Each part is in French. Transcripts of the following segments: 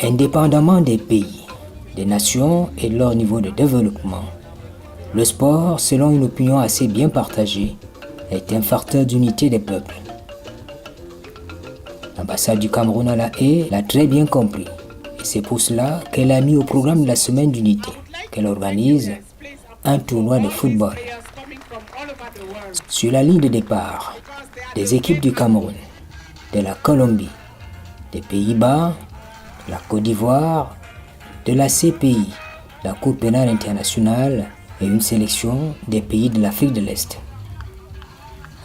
Indépendamment des pays, des nations et de leur niveau de développement, le sport, selon une opinion assez bien partagée, est un facteur d'unité des peuples. L'ambassade du Cameroun à La Haye l'a très bien compris et c'est pour cela qu'elle a mis au programme de la semaine d'unité qu'elle organise un tournoi de football. Sur la ligne de départ, des équipes du Cameroun, de la Colombie, des Pays-Bas, de la Côte d'Ivoire, de la CPI, la Cour pénale internationale et une sélection des pays de l'Afrique de l'Est.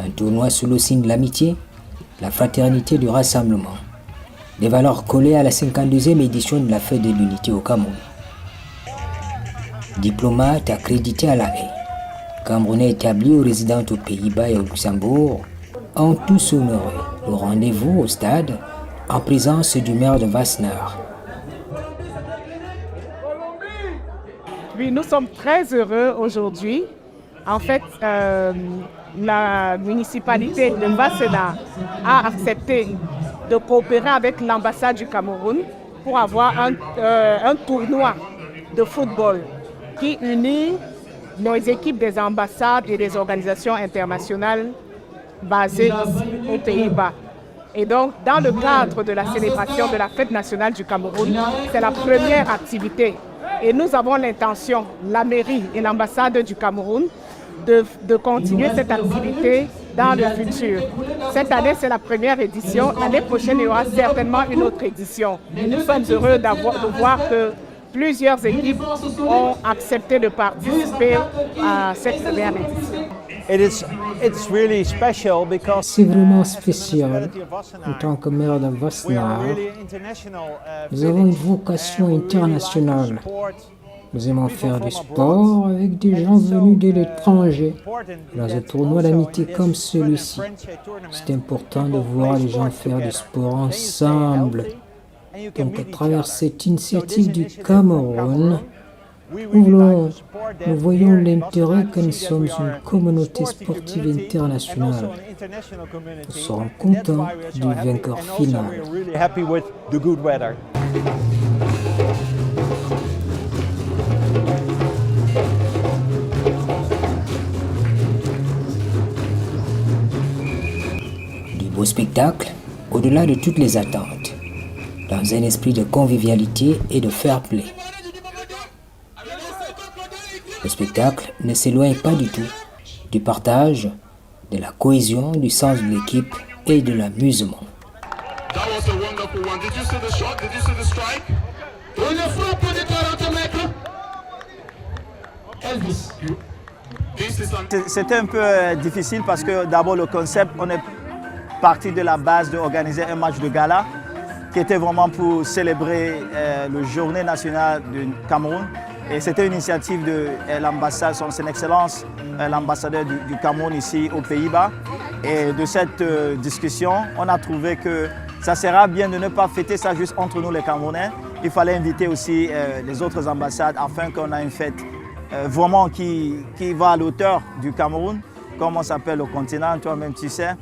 Un tournoi sous le signe de l'amitié, la fraternité du rassemblement, des valeurs collées à la 52e édition de la Fête de l'Unité au Cameroun. Diplomate accrédité à La Haye, Camerounais établis ou résidents aux Pays-Bas et au Luxembourg, ont tous honoré le rendez-vous au stade en présence du maire de Wassenaar. Oui, nous sommes très heureux aujourd'hui. En fait, la municipalité de Wassenaar a accepté de coopérer avec l'ambassade du Cameroun pour avoir un tournoi de football qui unit nos équipes des ambassades et des organisations internationales basées aux Pays-Bas. Et donc, dans le cadre de la célébration de la Fête nationale du Cameroun, c'est la première activité. Et nous avons l'intention, la mairie et l'ambassade du Cameroun, de continuer cette activité dans le futur. Cette année, c'est la première édition. L'année prochaine, il y aura certainement une autre édition. Et nous sommes heureux de voir que plusieurs équipes ont accepté de participer à cette première édition. C'est vraiment spécial. En tant que maire de Wassenaar, nous avons une vocation internationale. Nous aimons faire du sport avec des gens venus de l'étranger. Dans un tournoi d'amitié comme celui-ci, c'est important de voir les gens faire du sport ensemble. Donc, à travers cette initiative du Cameroun, nous voyons l'intérêt que nous sommes une communauté sportive internationale. Nous serons contents du vainqueur final. Du beau spectacle, au-delà de toutes les attentes, dans un esprit de convivialité et de fair play. Le spectacle ne s'éloigne pas du tout du partage, de la cohésion, du sens de l'équipe et de l'amusement. C'était un peu difficile parce que d'abord le concept, on est parti de la base d'organiser un match de gala qui était vraiment pour célébrer la journée nationale du Cameroun. Et c'était une initiative de l'ambassade, son Excellence, l'ambassadeur du Cameroun ici aux Pays-Bas. Et de cette discussion, on a trouvé que ça sera bien de ne pas fêter ça juste entre nous les Camerounais. Il fallait inviter aussi les autres ambassades afin qu'on ait une fête vraiment qui va à l'auteur du Cameroun, comme on s'appelle au continent, toi-même tu sais.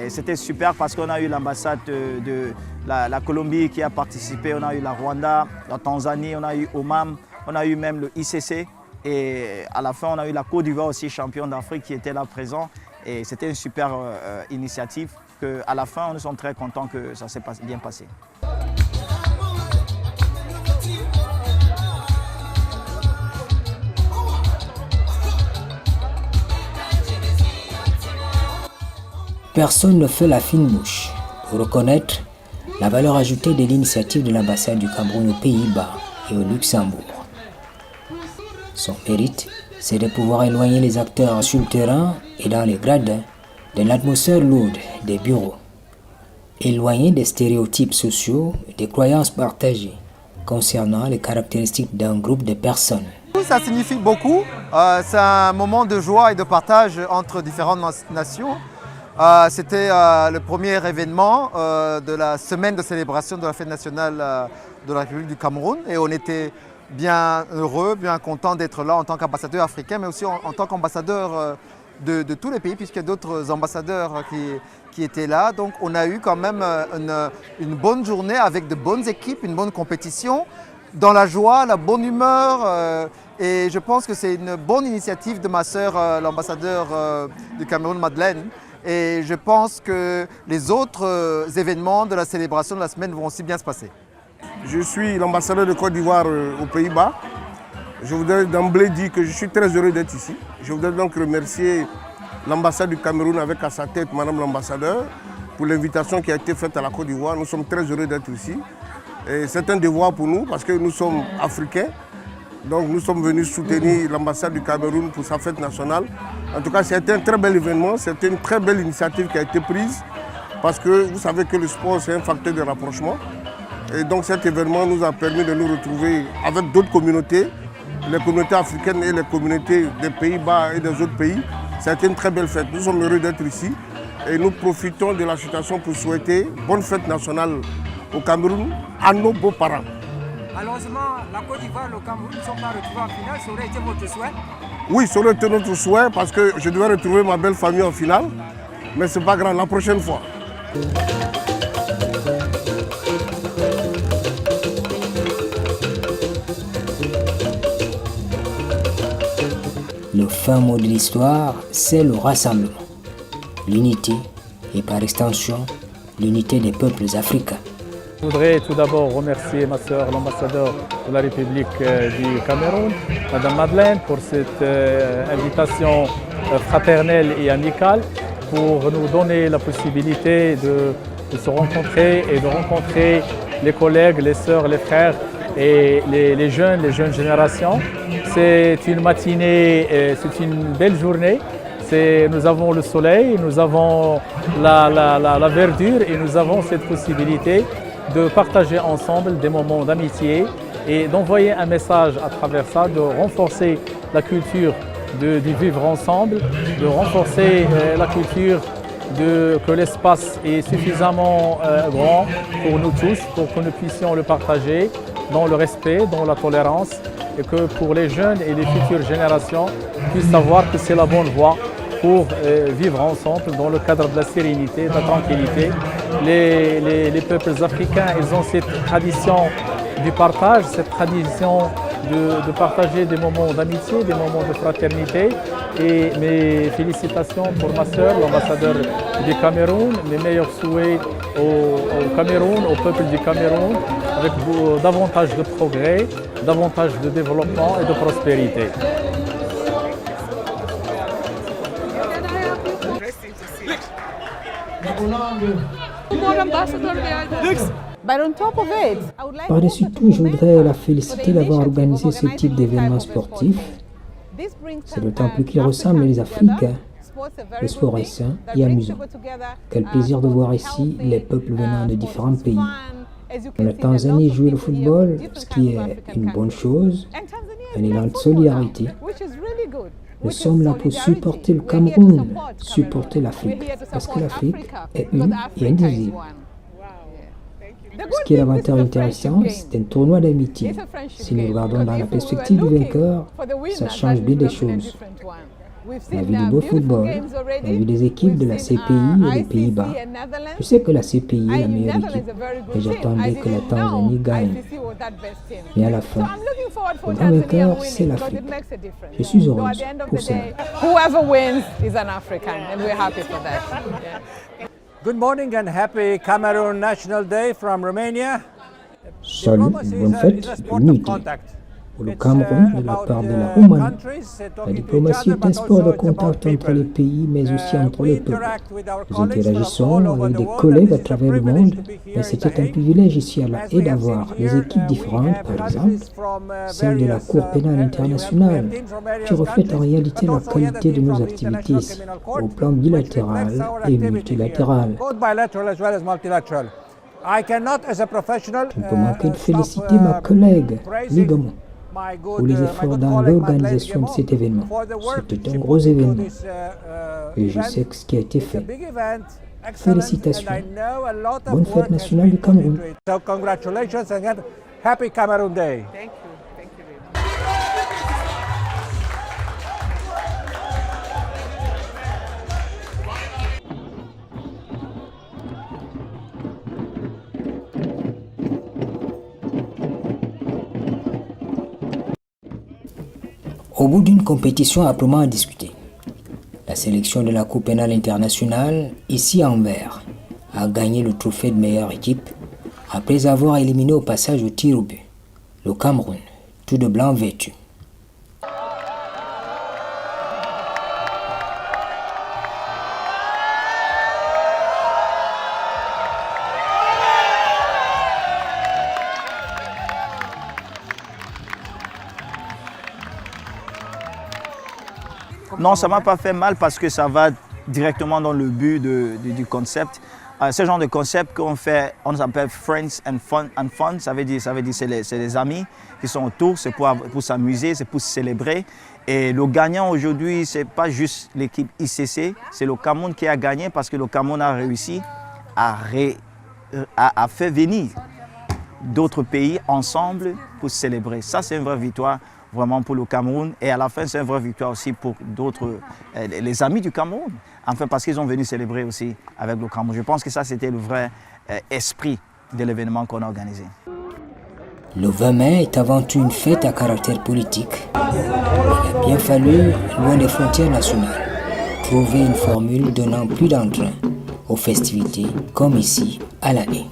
C'était super parce qu'on a eu l'ambassade de la Colombie qui a participé, on a eu la Rwanda, la Tanzanie, on a eu Oman. On a eu même le ICC et à la fin, on a eu la Côte d'Ivoire aussi, champion d'Afrique, qui était là présent. Et c'était une super initiative qu'à la fin, nous sommes très contents que ça s'est bien passé. Personne ne fait la fine bouche pour reconnaître la valeur ajoutée de l'initiative de l'ambassade du Cameroun aux Pays-Bas et au Luxembourg. Son mérite, c'est de pouvoir éloigner les acteurs sur le terrain et dans les gradins de l'atmosphère lourde des bureaux, éloigner des stéréotypes sociaux et des croyances partagées concernant les caractéristiques d'un groupe de personnes. Ça signifie beaucoup, c'est un moment de joie et de partage entre différentes nations. C'était le premier événement de la semaine de célébration de la fête nationale de la République du Cameroun et on était bien heureux, bien content d'être là en tant qu'ambassadeur africain mais aussi en tant qu'ambassadeur de tous les pays, puisqu'il y a d'autres ambassadeurs qui étaient là. Donc on a eu quand même une bonne journée avec de bonnes équipes, une bonne compétition, dans la joie, la bonne humeur. Et je pense que c'est une bonne initiative de ma sœur, l'ambassadeur du Cameroun, Madeleine. Et je pense que les autres événements de la célébration de la semaine vont aussi bien se passer. Je suis l'ambassadeur de Côte d'Ivoire aux Pays-Bas. Je voudrais d'emblée dire que je suis très heureux d'être ici. Je voudrais donc remercier l'ambassade du Cameroun avec à sa tête Madame l'ambassadeur pour l'invitation qui a été faite à la Côte d'Ivoire. Nous sommes très heureux d'être ici. Et c'est un devoir pour nous parce que nous sommes africains. Donc nous sommes venus soutenir l'ambassade du Cameroun pour sa fête nationale. En tout cas, c'est un très bel événement, c'est une très belle initiative qui a été prise parce que vous savez que le sport c'est un facteur de rapprochement. Et donc cet événement nous a permis de nous retrouver avec d'autres communautés, les communautés africaines et les communautés des Pays-Bas et des autres pays. Ça a été une très belle fête. Nous sommes heureux d'être ici et nous profitons de la situation pour souhaiter bonne fête nationale au Cameroun à nos beaux-parents. Malheureusement, la Côte d'Ivoire et le Cameroun ne sont pas retrouvés en finale. Ça aurait été votre souhait? Oui, ça aurait été notre souhait parce que je devais retrouver ma belle famille en finale. Mais ce n'est pas grave, la prochaine fois. Le fin mot de l'histoire, c'est le rassemblement. L'unité et par extension, l'unité des peuples africains. Je voudrais tout d'abord remercier ma sœur, l'ambassadeur de la République du Cameroun, Madame Madeleine, pour cette invitation fraternelle et amicale, pour nous donner la possibilité de se rencontrer et de rencontrer les collègues, les sœurs, les frères et les jeunes générations. C'est une matinée, c'est une belle journée. Nous avons le soleil, nous avons la verdure et nous avons cette possibilité de partager ensemble des moments d'amitié et d'envoyer un message à travers ça, de renforcer la culture du vivre ensemble, de renforcer la culture que l'espace est suffisamment grand pour nous tous, pour que nous puissions le partager dans le respect, dans la tolérance et que pour les jeunes et les futures générations puissent savoir que c'est la bonne voie pour vivre ensemble dans le cadre de la sérénité, de la tranquillité. Les peuples africains, ils ont cette tradition du partage, cette tradition de partager des moments d'amitié, des moments de fraternité. Et mes félicitations pour ma sœur, l'ambassadeur du Cameroun, mes meilleurs souhaits au Cameroun, au peuple du Cameroun, avec davantage de progrès, davantage de développement et de prospérité. Par-dessus tout, je voudrais la féliciter d'avoir organisé ce type d'événement sportif. C'est d'autant plus qu'il ressemble les Africains. Le sport est sain et amusant. Quel plaisir de voir ici les peuples venant de différents pays. La Tanzanie joue le football, ce qui est une bonne chose, un élan de solidarité. Nous sommes là pour supporter le Cameroun, supporter l'Afrique, parce que l'Afrique est une et indivisible. Ce qui est davantage intéressant, c'est un tournoi d'amitié. Si nous regardons dans la perspective du vainqueur, ça change bien des choses. On a vu du beau football, on a vu des équipes de la CPI et des Pays-Bas. Je sais que la CPI est la meilleure équipe et j'attendais que la Tanzanie gagne. Mais à la fin, le grand vainqueur, c'est l'Afrique. Je suis heureuse pour cela. Whoever wins is an African and we're happy for that. Yeah. Good morning and happy Cameroon National Day from Romania. Salut, bonne fête de l'unité. Pour le Cameroun, de la part de la Roumanie, la diplomatie est un sport de contact entre les pays, mais aussi entre les peuples. Nous interagissons avec des collègues à travers le monde, mais c'était un privilège ici à la haie d'avoir des équipes différentes, par exemple, celle de la Cour pénale internationale, qui reflète en réalité la qualité de nos activités ici, au plan bilatéral et multilatéral. Je ne peux manquer de féliciter ma collègue, Ligamo, pour les efforts dans l'organisation de cet événement. C'était un gros événement et je sais ce qui a été fait. Félicitations. Bonne fête nationale du Cameroun. Congratulations and happy Cameroon Day. Thank you. Au bout d'une compétition âprement discutée, la sélection de la Cour pénale internationale, ici à Anvers, a gagné le trophée de meilleure équipe après avoir éliminé au passage au tir au but le Cameroun, tout de blanc vêtu. Non, ça ne m'a pas fait mal parce que ça va directement dans le but du concept. Ce genre de concept qu'on fait, on s'appelle Friends and Fun. Ça veut dire c'est les amis qui sont autour, c'est pour s'amuser, c'est pour célébrer. Et le gagnant aujourd'hui, ce n'est pas juste l'équipe ICC, c'est le Cameroun qui a gagné parce que le Cameroun a réussi à faire venir d'autres pays ensemble pour célébrer. Ça, c'est une vraie victoire vraiment pour le Cameroun. Et à la fin, c'est une vraie victoire aussi pour d'autres, les amis du Cameroun. Enfin, parce qu'ils ont venu célébrer aussi avec le Cameroun. Je pense que ça, c'était le vrai esprit de l'événement qu'on a organisé. Le 20 mai est avant tout une fête à caractère politique. Il a bien fallu, loin des frontières nationales, trouver une formule donnant plus d'entrain aux festivités comme ici à La Haye.